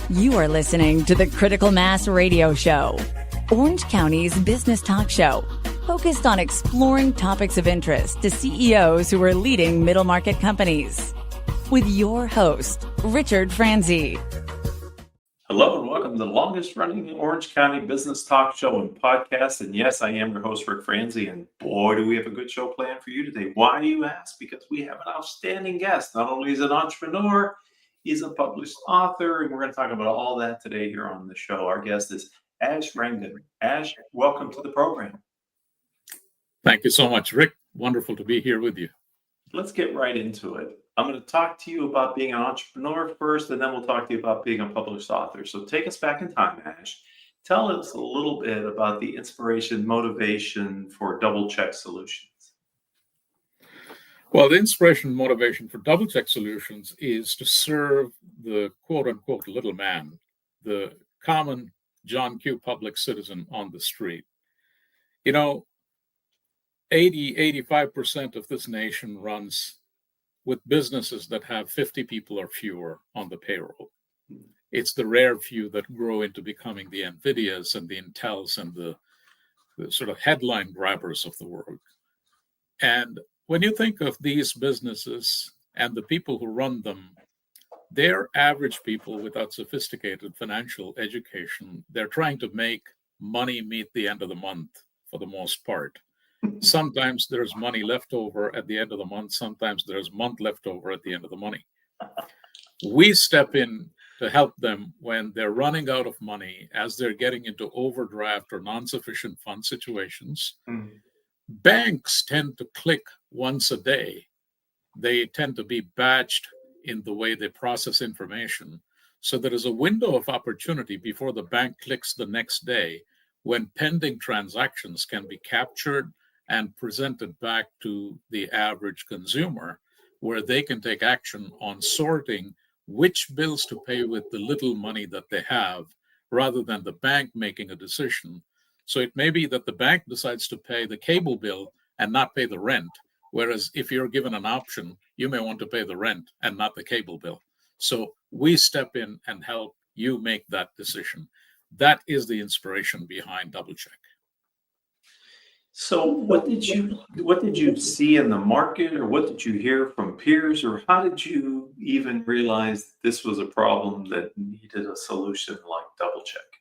You are listening to the Critical Mass Radio Show, Orange County's business talk show, focused on exploring topics of interest to CEOs who are leading middle market companies. With your host, Richard Franzi. Hello and welcome to the longest running Orange County business talk show and podcast. And yes, I am your host, Rick Franzi. And boy, do we have a good show planned for you today. Why do you ask? Because we have an outstanding guest. Not only is an entrepreneur, he's a published author, and we're going to talk about all that today here on the show. Our guest is Rangan. Ash, welcome to the program. Thank you so much, Rick. Wonderful to be here with you. Let's get right into it. I'm going to talk to you about being an entrepreneur first, and then we'll talk to you about being a published author. So take us back in time, Ash. Tell us a little bit about the inspiration, motivation for DoubleCheck Solutions. Well, the inspiration and motivation for DoubleCheck Solutions is to serve the quote-unquote little man, the common John Q. public citizen on the street. You know, 85% of this nation runs with businesses that have 50 people or fewer on the payroll. It's the rare few that grow into becoming the NVIDIAs and the Intels and the sort of headline grabbers of the world. And when you think of these businesses and the people who run them, they're average people without sophisticated financial education. They're trying to make money meet the end of the month for the most part. Sometimes there's money left over at the end of the month. Sometimes there's month left over at the end of the money. We step in to help them when they're running out of money, as they're getting into overdraft or non-sufficient fund situations. Banks tend to click once a day. They tend to be batched in the way they process information. So there is a window of opportunity before the bank clicks the next day when pending transactions can be captured and presented back to the average consumer, where they can take action on sorting which bills to pay with the little money that they have, rather than the bank making a decision. So it may be that the bank decides to pay the cable bill and not pay the rent, whereas if you're given an option, you may want to pay the rent and not the cable bill. So we step in and help you make that decision. That is the inspiration behind DoubleCheck. So what did you see in the market, or what did you hear from peers, or how did you even realize this was a problem that needed a solution like DoubleCheck?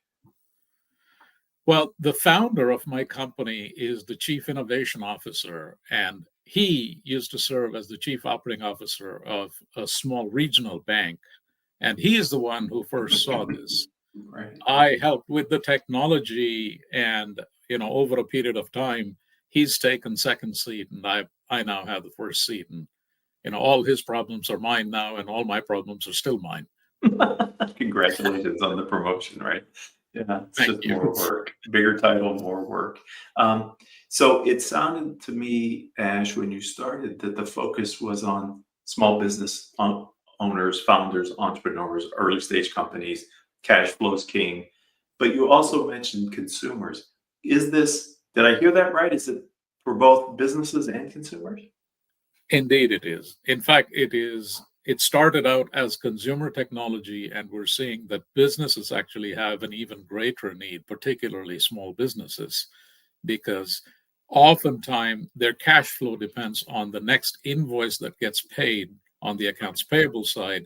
Well, the founder of my company is the Chief Innovation Officer, and he used to serve as the Chief Operating Officer of a small regional bank. And he is the one who first saw this. Right. I helped with the technology, and over a period of time, he's taken second seat, and I now have the first seat. And all his problems are mine now, and all my problems are still mine. Congratulations on the promotion, right? Yeah, it's Thank just you. more work, bigger title, more work. So it sounded to me, Ash, when you started, that the focus was on small business owners, founders, entrepreneurs, early stage companies. Cash flow's king. But you also mentioned consumers. Did I hear that right? Is it for both businesses and consumers? Indeed, it is. In fact, it is. It started out as consumer technology, and we're seeing that businesses actually have an even greater need, particularly small businesses, because oftentimes their cash flow depends on the next invoice that gets paid on the accounts payable side,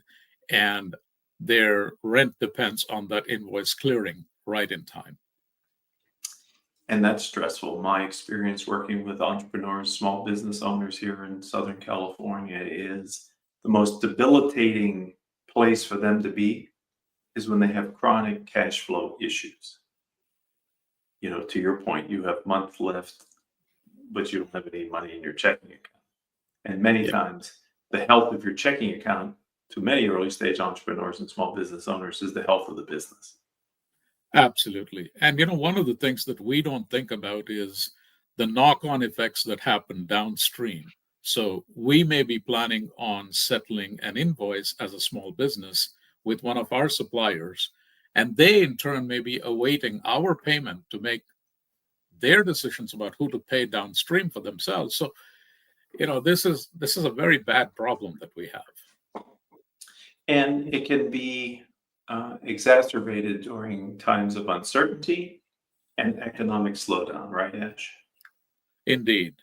and their rent depends on that invoice clearing right in time. And that's stressful. My experience working with entrepreneurs, small business owners here in Southern California is the most debilitating place for them to be is when they have chronic cash flow issues. To your point, you have month left, but you don't have any money in your checking account. And many times the health of your checking account to many early stage entrepreneurs and small business owners is the health of the business. Absolutely. And one of the things that we don't think about is the knock-on effects that happen downstream. So we may be planning on settling an invoice as a small business with one of our suppliers, and they in turn may be awaiting our payment to make their decisions about who to pay downstream for themselves. So, this is a very bad problem that we have. And it can be exacerbated during times of uncertainty and economic slowdown, right, Ash? Indeed.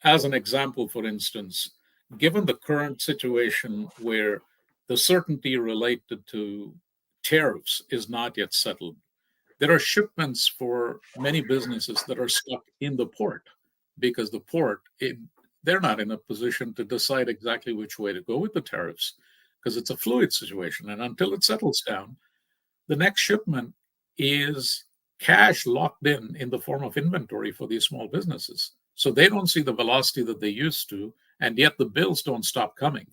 As an example, for instance, given the current situation where the certainty related to tariffs is not yet settled, there are shipments for many businesses that are stuck in the port because the port, they're not in a position to decide exactly which way to go with the tariffs because it's a fluid situation. And until it settles down, the next shipment is cash locked in the form of inventory for these small businesses. So they don't see the velocity that they used to, and yet the bills don't stop coming.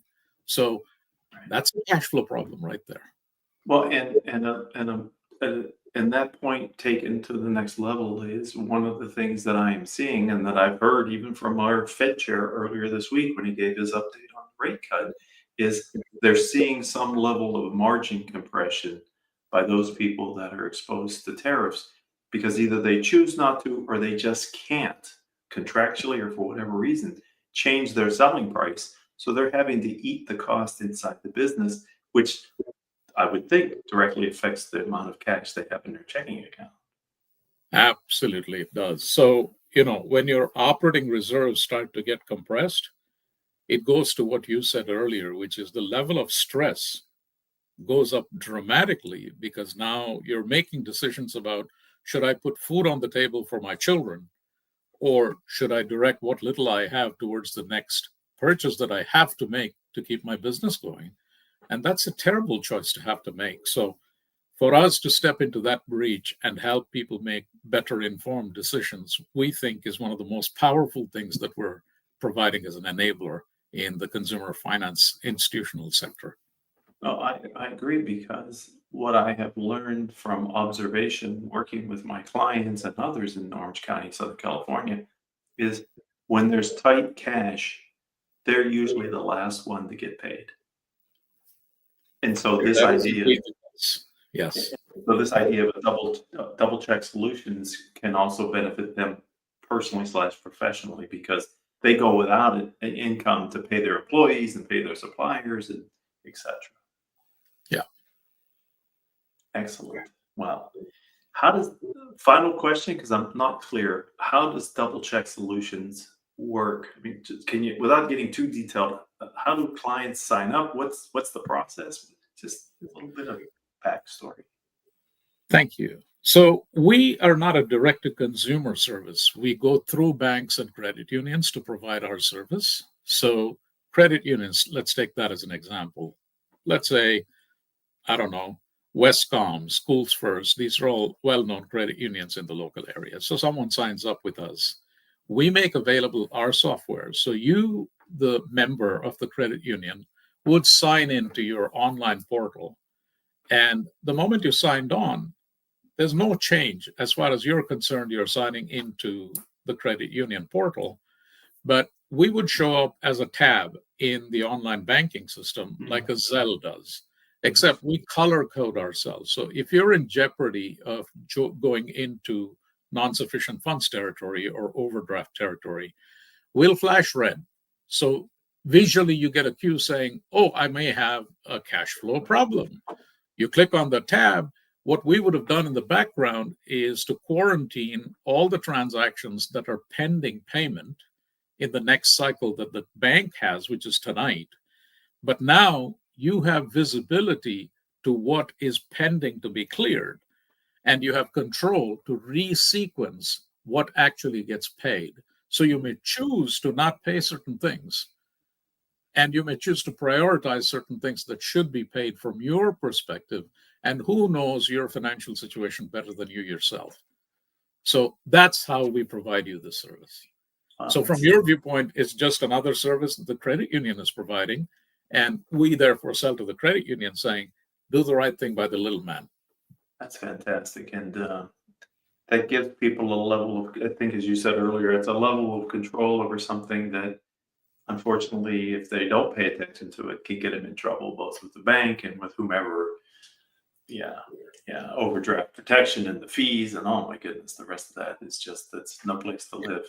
So that's a cash flow problem right there. Well, and that point taken to the next level is one of the things that I am seeing and that I've heard even from our Fed chair earlier this week when he gave his update on the rate cut is they're seeing some level of margin compression by those people that are exposed to tariffs because either they choose not to or they just can't contractually or for whatever reason change their selling price. So they're having to eat the cost inside the business, which I would think directly affects the amount of cash they have in their checking account. Absolutely, it does. So, when your operating reserves start to get compressed, it goes to what you said earlier, which is the level of stress goes up dramatically because now you're making decisions about should I put food on the table for my children or should I direct what little I have towards the next purchase that I have to make to keep my business going. And that's a terrible choice to have to make. So for us to step into that breach and help people make better informed decisions, we think is one of the most powerful things that we're providing as an enabler in the consumer finance institutional sector. No, I agree because what I have learned from observation working with my clients and others in Orange County, Southern California, is when there's tight cash, they're usually the last one to get paid. And so this idea, yes. So this idea of a DoubleCheck Solutions can also benefit them personally / professionally because they go without an income to pay their employees and pay their suppliers and etc. Yeah. Excellent. Wow. Final question, because I'm not clear, how does DoubleCheck Solutions work? I mean, can you, without getting too detailed, how do clients sign up? What's the process? Just a little bit of backstory. Thank you. So we are not a direct-to-consumer service. We go through banks and credit unions to provide our service. So credit unions, let's take that as an example. Let's say, I don't know, Westcom, Schools First, these are all well-known credit unions in the local area. So someone signs up with us. We make available our software. So you, the member of the credit union, would sign into your online portal. And the moment you signed on, there's no change as far as you're concerned. You're signing into the credit union portal, but we would show up as a tab in the online banking system like a Zelle does, except we color code ourselves. So if you're in jeopardy of going into non-sufficient funds territory or overdraft territory, we'll flash red. So visually you get a cue saying, oh, I may have a cash flow problem. You click on the tab. What we would have done in the background is to quarantine all the transactions that are pending payment in the next cycle that the bank has, which is tonight. But now you have visibility to what is pending to be cleared, and you have control to resequence what actually gets paid. So you may choose to not pay certain things, and you may choose to prioritize certain things that should be paid from your perspective. And who knows your financial situation better than you yourself? So that's how we provide you this service. So from your viewpoint, it's just another service that the credit union is providing. And we therefore sell to the credit union saying, do the right thing by the little man. That's fantastic. And that gives people a level of, I think, as you said earlier, it's a level of control over something that, unfortunately, if they don't pay attention to it, can get them in trouble, both with the bank and with whomever. Overdraft protection and the fees and oh my goodness, the rest of that is just, that's no place to live.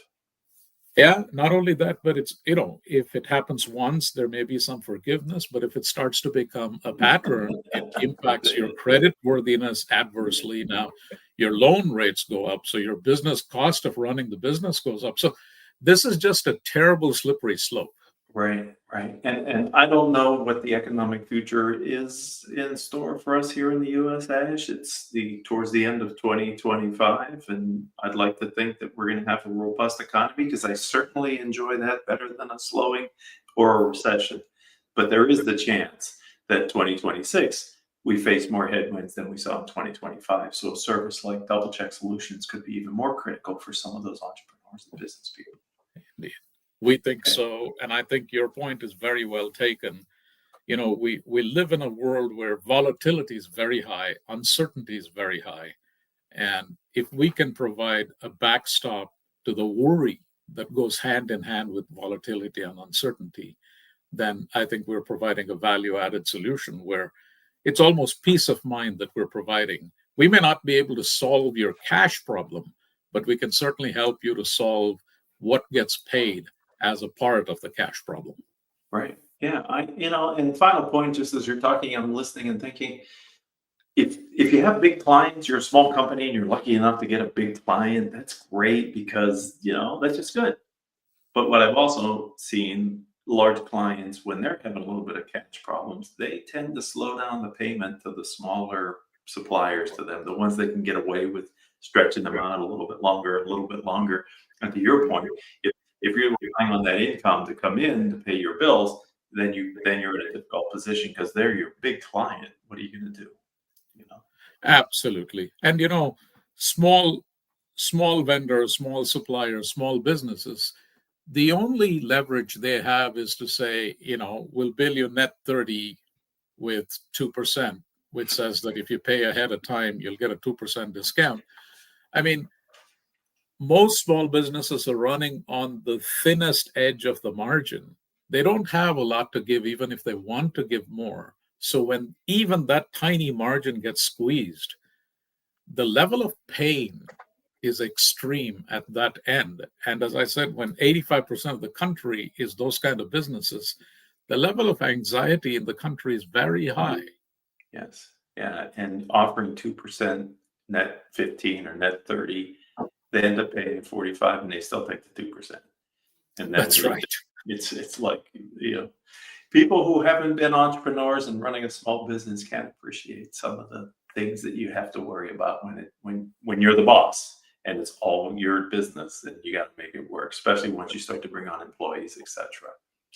Yeah, not only that, but it's, if it happens once, there may be some forgiveness, but if it starts to become a pattern, it impacts your credit worthiness adversely. Now, your loan rates go up, so your business cost of running the business goes up. So this is just a terrible slippery slope. Right, right. And I don't know what the economic future is in store for us here in the US, Ash. It's towards the end of 2025, and I'd like to think that we're going to have a robust economy because I certainly enjoy that better than a slowing or a recession. But there is the chance that 2026 we face more headwinds than we saw in 2025. So a service like DoubleCheck Solutions could be even more critical for some of those entrepreneurs and business people. Indeed. We think so. And I think your point is very well taken. We live in a world where volatility is very high, uncertainty is very high. And if we can provide a backstop to the worry that goes hand in hand with volatility and uncertainty, then I think we're providing a value-added solution where it's almost peace of mind that we're providing. We may not be able to solve your cash problem, but we can certainly help you to solve what gets paid as a part of the cash problem. Right. Yeah. And final point, just as you're talking, I'm listening and thinking, if you have big clients, you're a small company and you're lucky enough to get a big client, that's great because, that's just good. But what I've also seen, large clients, when they're having a little bit of cash problems, they tend to slow down the payment to the smaller suppliers to them, the ones that can get away with stretching them out a little bit longer. And to your point, if you're relying on that income to come in to pay your bills, then you're in a difficult position because they're your big client. What are you going to do? Absolutely. And small vendors, small suppliers, small businesses, the only leverage they have is to say, we'll bill you net 30 with 2%, which says that if you pay ahead of time, you'll get a 2% discount. I mean, most small businesses are running on the thinnest edge of the margin. They don't have a lot to give, even if they want to give more. So when even that tiny margin gets squeezed, the level of pain is extreme at that end. And as I said, when 85% of the country is those kind of businesses, the level of anxiety in the country is very high. Yes. Yeah. And offering 2% net 15 or net 30, they end up paying 45 and they still take the 2%. And that's right. It's like, people who haven't been entrepreneurs and running a small business can't appreciate some of the things that you have to worry about when you're the boss and it's all your business and you got to make it work, especially once you start to bring on employees, etc.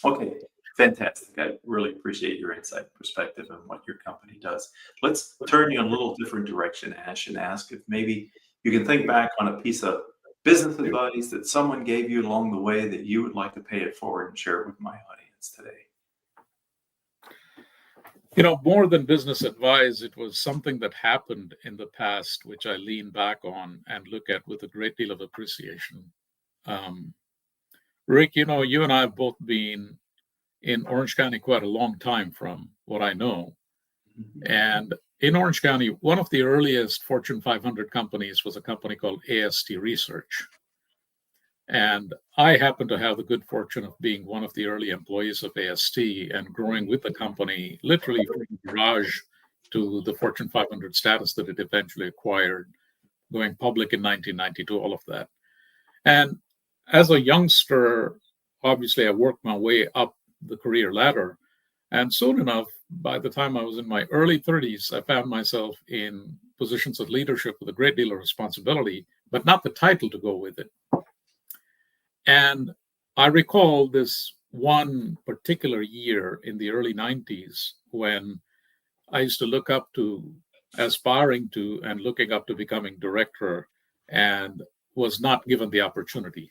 Okay, fantastic. I really appreciate your insight and perspective on what your company does. Let's turn you in a little different direction, Ash, and ask if maybe you can think back on a piece of business advice that someone gave you along the way that you would like to pay it forward and share it with my audience today. More than business advice, it was something that happened in the past, which I lean back on and look at with a great deal of appreciation. Rick, you and I have both been in Orange County quite a long time from what I know. And in Orange County, one of the earliest Fortune 500 companies was a company called AST Research. And I happen to have the good fortune of being one of the early employees of AST and growing with the company, literally from the garage to the Fortune 500 status that it eventually acquired, going public in 1992, all of that. And as a youngster, obviously, I worked my way up the career ladder. And soon enough, by the time I was in my early 30s, I found myself in positions of leadership with a great deal of responsibility, but not the title to go with it. And I recall this one particular year in the early 90s when I used to look up to, aspiring to, and looking up to becoming director and was not given the opportunity.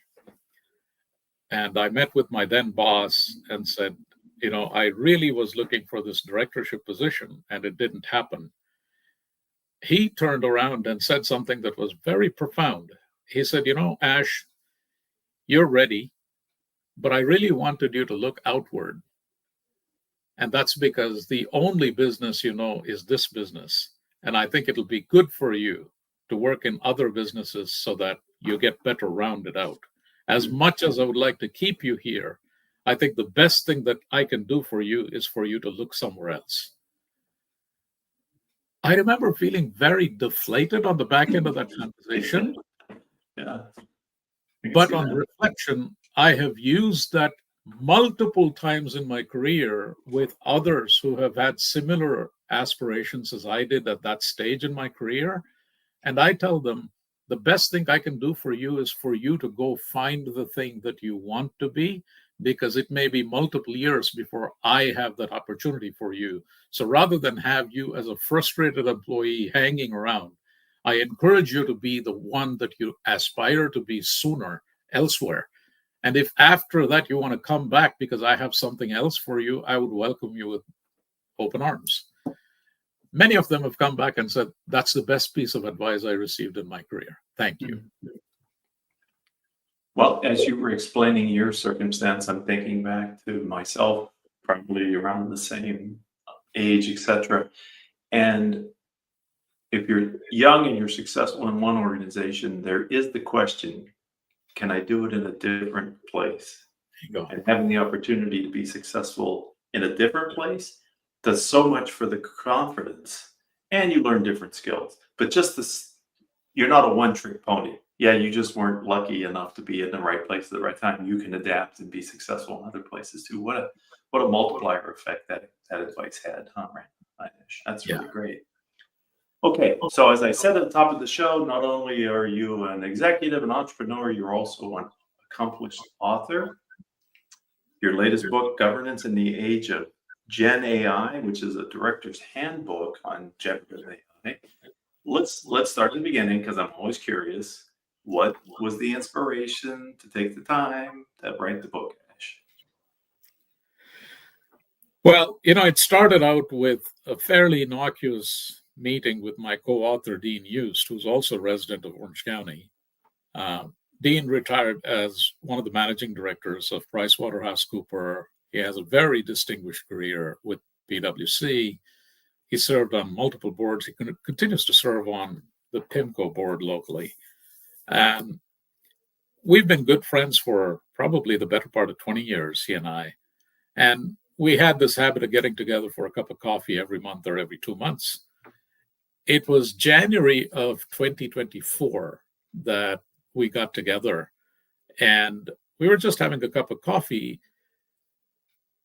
And I met with my then boss and said, I really was looking for this directorship position and it didn't happen. He turned around and said something that was very profound. He said, Ash, you're ready, but I really wanted you to look outward. And that's because the only business is this business. And I think it'll be good for you to work in other businesses so that you get better rounded out. As much as I would like to keep you here, I think the best thing that I can do for you is for you to look somewhere else. I remember feeling very deflated on the back end of that conversation. Yeah. But on reflection, I have used that multiple times in my career with others who have had similar aspirations as I did at that stage in my career. And I tell them, the best thing I can do for you is for you to go find the thing that you want to be, because it may be multiple years before I have that opportunity for you. So rather than have you as a frustrated employee hanging around, I encourage you to be the one that you aspire to be sooner elsewhere. And if after that you want to come back because I have something else for you, I would welcome you with open arms. Many of them have come back and said, that's the best piece of advice I received in my career. Thank you. Well, as you were explaining your circumstance, I'm thinking back to myself, probably around the same age, etc. And if you're young and you're successful in one organization, there is the question, can I do it in a different place? And having the opportunity to be successful in a different place does so much for the confidence, and you learn different skills. But just this, you're not a one-trick pony. Yeah, you just weren't lucky enough to be in the right place at the right time. You can adapt and be successful in other places too. What a multiplier effect that advice had, huh, Rangan? That's really great. Okay, so as I said at the top of the show, not only are you an executive, an entrepreneur, you're also an accomplished author. Your latest book, Governance in the Age of Gen AI, which is a director's handbook on generative AI. Let's start at the beginning, because I'm always curious. What was the inspiration to take the time to write the book, Ash? Well, it started out with a fairly innocuous meeting with my co-author, Dean Youst, who's also a resident of Orange County. Dean retired as one of the managing directors of PricewaterhouseCoopers. He has a very distinguished career with PwC. He served on multiple boards. He continues to serve on the PIMCO board locally. And we've been good friends for probably the better part of 20 years, he and I. And we had this habit of getting together for a cup of coffee every month or every 2 months. It was January of 2024 that we got together, and we were just having a cup of coffee.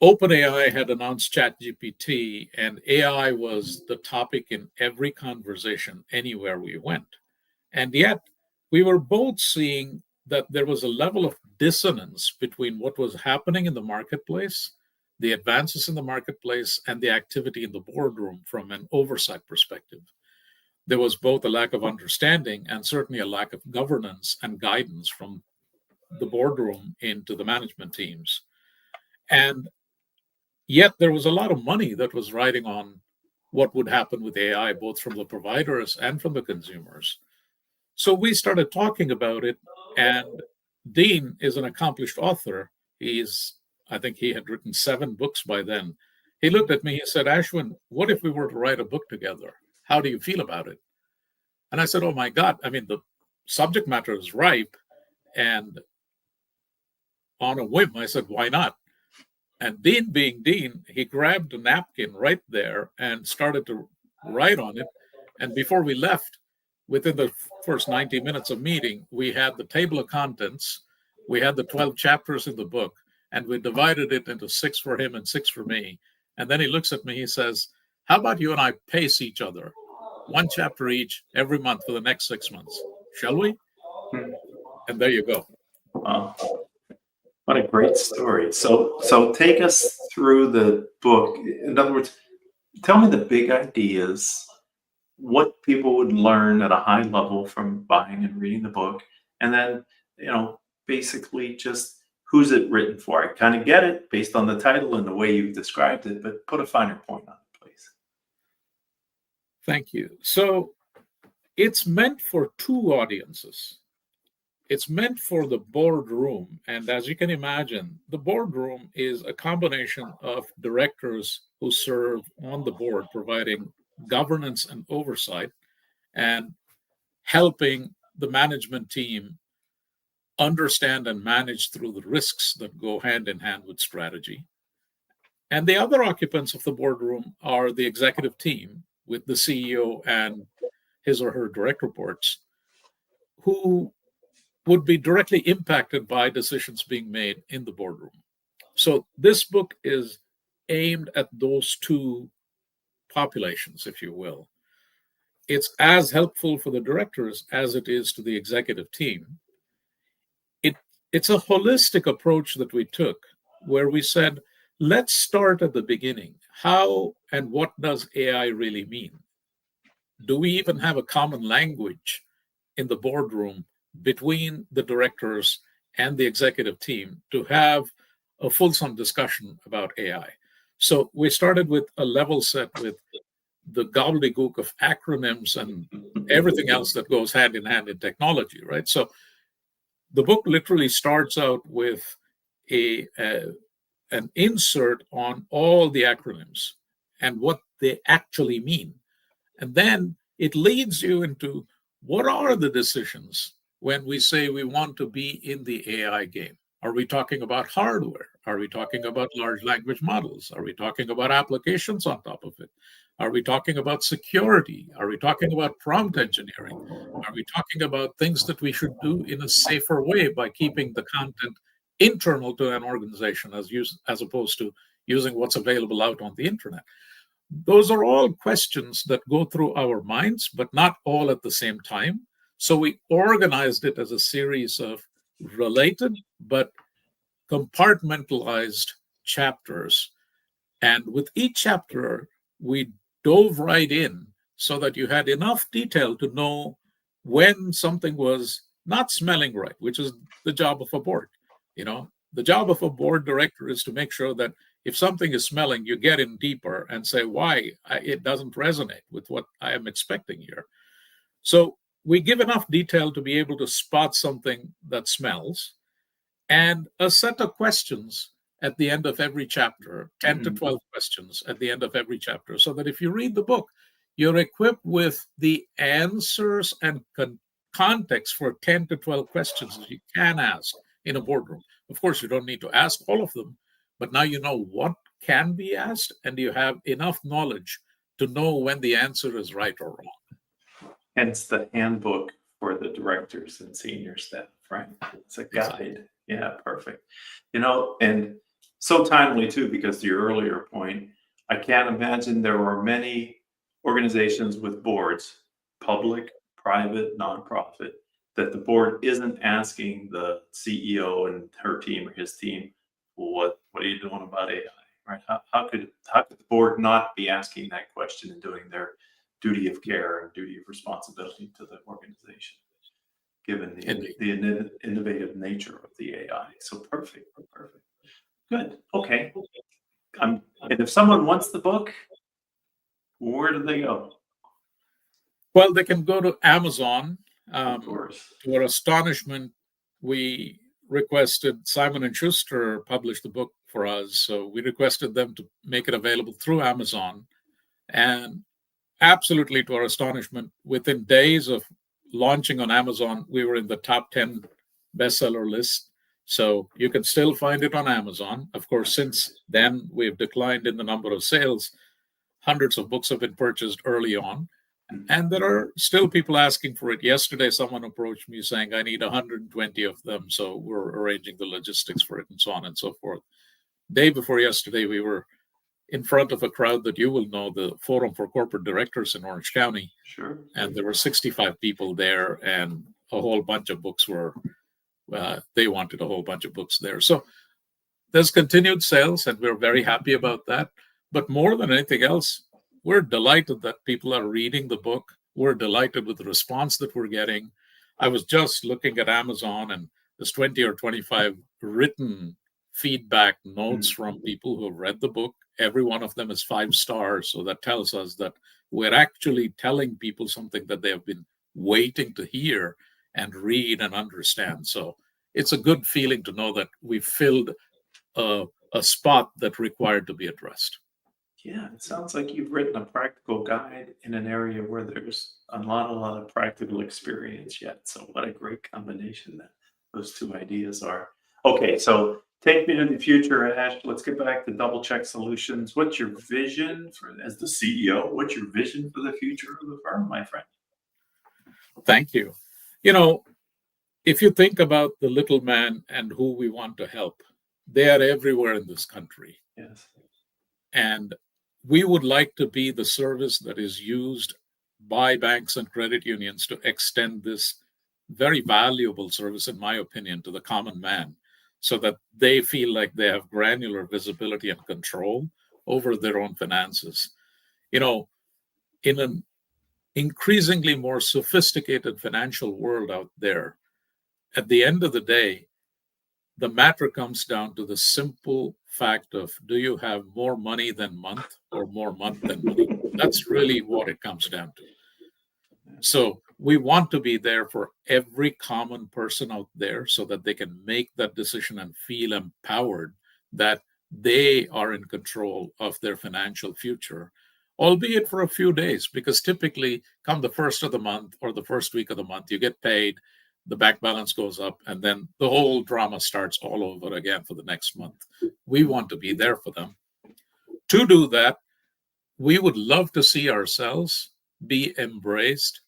OpenAI had announced ChatGPT, and AI was the topic in every conversation anywhere we went. And yet, we were both seeing that there was a level of dissonance between what was happening in the marketplace, the advances in the marketplace, and the activity in the boardroom from an oversight perspective. There was both a lack of understanding and certainly a lack of governance and guidance from the boardroom into the management teams. And yet there was a lot of money that was riding on what would happen with AI, both from the providers and from the consumers. So we started talking about it, and Dean is an accomplished author. I think he had written 7 books by then. He looked at me, he said, Ashwin, what if we were to write a book together? How do you feel about it? And I said, oh my God, the subject matter is ripe. And on a whim, I said, why not? And Dean being Dean, he grabbed a napkin right there and started to write on it. And before we left, within the first 90 minutes of meeting, we had the table of contents, we had the 12 chapters in the book, and we divided it into 6 for him and 6 for me. And then he looks at me, he says, how about you and I pace each other? 1 chapter each every month for the next 6 months. Shall we? And there you go. Wow. What a great story. So take us through the book. In other words, tell me the big ideas, what people would learn at a high level from buying and reading the book, and then, basically just who's it written for? I kind of get it based on the title and the way you've described it, but put a finer point on it, please. Thank you. So it's meant for 2 audiences. It's meant for the boardroom. And as you can imagine, the boardroom is a combination of directors who serve on the board, providing governance and oversight and helping the management team understand and manage through the risks that go hand in hand with strategy. And the other occupants of the boardroom are the executive team with the CEO and his or her direct reports, who would be directly impacted by decisions being made in the boardroom. So this book is aimed at those two populations, if you will. It's as helpful for the directors as it is to the executive team. It's a holistic approach that we took, where we said, let's start at the beginning. How and what does AI really mean? Do we even have a common language in the boardroom between the directors and the executive team to have a fulsome discussion about AI? So we started with a level set with the gobbledygook of acronyms and everything else that goes hand in hand in technology, right? So the book literally starts out with an insert on all the acronyms and what they actually mean. And then it leads you into what are the decisions when we say we want to be in the AI game. Are we talking about hardware? Are we talking about large language models? Are we talking about applications on top of it? Are we talking about security? Are we talking about prompt engineering? Are we talking about things that we should do in a safer way by keeping the content internal to an organization as opposed to using what's available out on the internet? Those are all questions that go through our minds, but not all at the same time. So we organized it as a series of related but compartmentalized chapters. And with each chapter, we dove right in so that you had enough detail to know when something was not smelling right, which is the job of a board. The job of a board director is to make sure that if something is smelling, you get in deeper and say why it doesn't resonate with what I am expecting here. So we give enough detail to be able to spot something that smells, and a set of questions at the end of every chapter, 10 to 12 questions at the end of every chapter, so that if you read the book, you're equipped with the answers and context for 10 to 12 questions that you can ask in a boardroom. Of course, you don't need to ask all of them, but now you know what can be asked, and you have enough knowledge to know when the answer is right or wrong. Hence the handbook for the directors and senior staff, right? It's a guide. Exactly. Yeah, perfect. And so timely too, because to your earlier point, I can't imagine there are many organizations with boards, public, private, nonprofit, that the board isn't asking the CEO and her team or his team, what are you doing about AI, right? How could the board not be asking that question and doing their duty of care and duty of responsibility to the organization, given the innovative nature of the AI? So perfect. Good. Okay. And if someone wants the book, where do they go? Well, they can go to Amazon. Of course. To our astonishment, we requested Simon & Schuster publish the book for us. So we requested them to make it available through Amazon. And absolutely to our astonishment, within days of launching on Amazon, we were in the top 10 bestseller list. So you can still find it on Amazon. Of course, since then, we've declined in the number of sales. Hundreds of books have been purchased early on. And there are still people asking for it. Yesterday, someone approached me saying, I need 120 of them. So we're arranging the logistics for it and so on and so forth. Day before yesterday, we were in front of a crowd that you will know, the Forum for Corporate Directors in Orange County. Sure. And there were 65 people there, and a whole bunch of books they wanted a whole bunch of books there. So there's continued sales, and we're very happy about that. But more than anything else, we're delighted that people are reading the book. We're delighted with the response that we're getting. I was just looking at Amazon, and there's 20 or 25 written feedback notes from people who have read the book. Every one of them is 5 stars. So that tells us that we're actually telling people something that they have been waiting to hear and read and understand. So it's a good feeling to know that we filled a spot that required to be addressed. Yeah, it sounds like you've written a practical guide in an area where there's not a lot of practical experience yet. So what a great combination those two ideas are. Okay, so take me to the future, Ash. Let's get back to DoubleCheck Solutions. What's your vision as the CEO? What's your vision for the future of the firm, my friend? Thank you. You know, if you think about the little man and who we want to help, they are everywhere in this country. Yes. And we would like to be the service that is used by banks and credit unions to extend this very valuable service, in my opinion, to the common man, so that they feel like they have granular visibility and control over their own finances. You know, in an increasingly more sophisticated financial world out there, at the end of the day, the matter comes down to the simple fact of, do you have more money than month or more month than money? That's really what it comes down to. So we want to be there for every common person out there so that they can make that decision and feel empowered that they are in control of their financial future, albeit for a few days, because typically come the first of the month or the first week of the month, you get paid, the bank balance goes up, and then the whole drama starts all over again for the next month. We want to be there for them. To do that, we would love to see ourselves be embraced,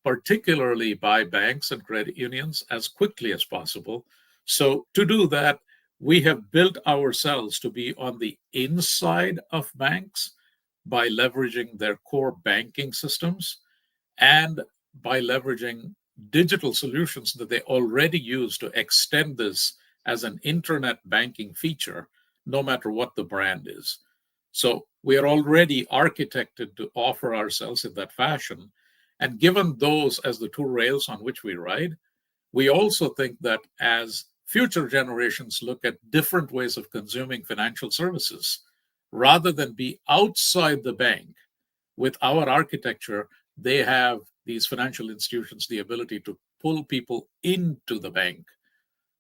particularly by banks and credit unions, as quickly as possible. So to do that, we have built ourselves to be on the inside of banks by leveraging their core banking systems and by leveraging digital solutions that they already use to extend this as an internet banking feature, no matter what the brand is. So we are already architected to offer ourselves in that fashion. And given those as the two rails on which we ride, we also think that as future generations look at different ways of consuming financial services, rather than be outside the bank, with our architecture, they have, these financial institutions, the ability to pull people into the bank,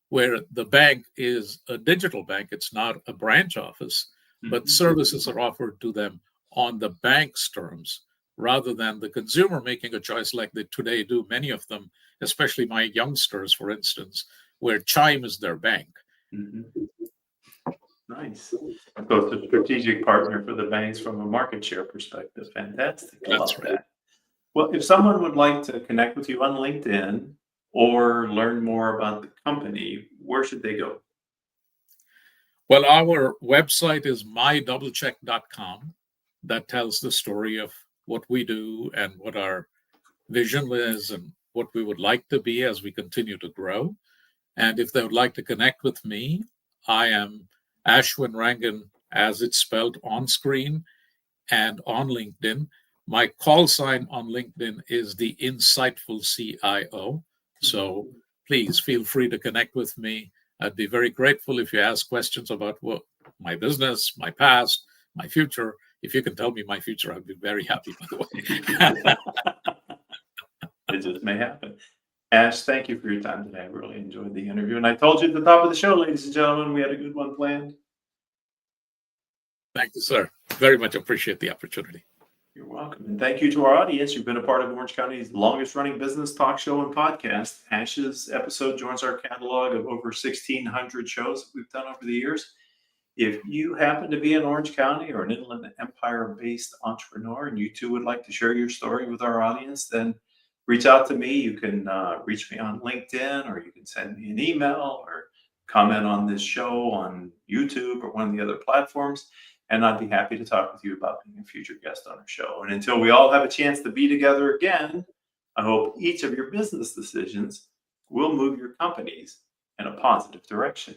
where the bank is a digital bank. It's not a branch office, but services are offered to them on the bank's terms, rather than the consumer making a choice like they today do, many of them, especially my youngsters, for instance, where Chime is their bank. Nice. So it's a strategic partner for the banks from a Marketshare perspective. Fantastic. I love that. Well, if someone would like to connect with you on LinkedIn or learn more about the company, where should they go? Well, our website is mydoublecheck.com. That tells the story of what we do and what our vision is and what we would like to be as we continue to grow. And if they would like to connect with me, I am Ashwin Rangan, as it's spelled on screen and on LinkedIn. My call sign on LinkedIn is the Insightful CIO. So please feel free to connect with me. I'd be very grateful if you ask questions about my business, my past, my future. If you can tell me my future, I'd be very happy, by the way. It just may happen. Ash, thank you for your time today. I really enjoyed the interview. And I told you at the top of the show, ladies and gentlemen, we had a good one planned. Thank you, sir. Very much appreciate the opportunity. You're welcome. And thank you to our audience. You've been a part of Orange County's longest running business talk show and podcast. Ash's episode joins our catalog of over 1,600 shows that we've done over the years. If you happen to be in Orange County or an Inland Empire-based entrepreneur and you too would like to share your story with our audience, then reach out to me. You can reach me on LinkedIn, or you can send me an email or comment on this show on YouTube or one of the other platforms. And I'd be happy to talk with you about being a future guest on our show. And until we all have a chance to be together again, I hope each of your business decisions will move your companies in a positive direction.